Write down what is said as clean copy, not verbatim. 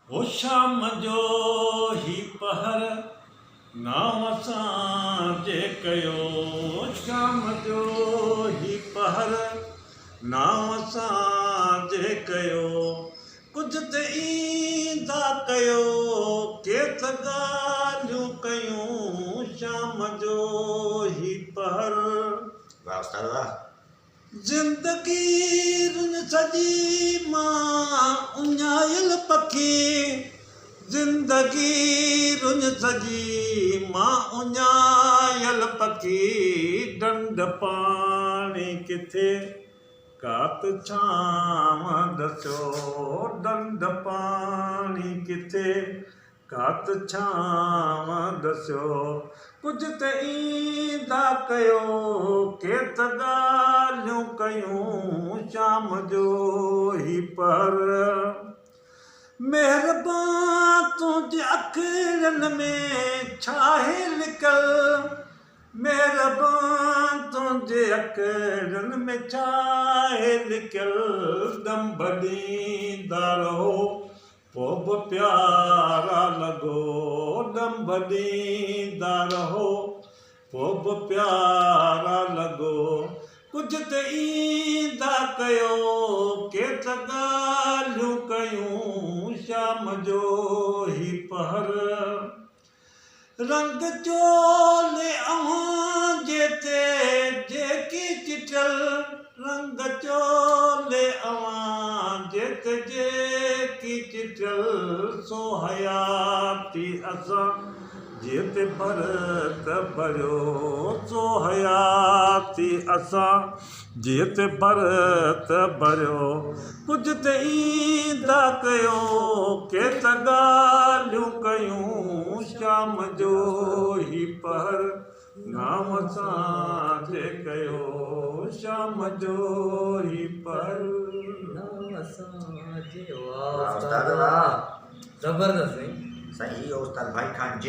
हो शाम जो ही पहर नाम सां कयो शाम जो ही पहर नाम सां कयो कुझु त ईंदा कयो केत ॻाल्हियूं कयूं शाम जो ही पहर। वाह उस्ताद वाह। ज़िंदगी रुन सजी मां उञायल पखी ज़िंदगी रुन सजी मां उञायल पखी डंड पाणी किथे कात छांव दसियो डंड पाणी किथे कात छांव दसियो कुझु त ईंदा कयो केत ॻाल्हियूं कयूं शाम जो ही पहर। महिरबान तुंहिंजे अखियुनि में छाहे लिकल महिरबान तुंहिंजे अखियुनि में छाहे लिकल दंभ ॾींदा रहो पोइ बि प्यारा लॻो दंभ ॾींदा रहो पोइ बि प्यारा लॻो कुझु त ईंदा कयो केत ॻाल्हियूं कयूं शाम जो ही पहर। रंग चोले अव्हां जे ते जेकी चिटल रंग चोले अव्हां जे ते जेकी चिटल सो हयाती असां जे ते भरत भरियो सो हयाती असां जे ते भरत भरियो कुझु त ईंदा कयो केत ॻाल्हियूं कयूं शाम जो ही पहर नाम सां कयो शाम जो ही पहर नाम सां वाह उस्ताद वाह। जबरदस्त। सही उस्ताद भाई खान।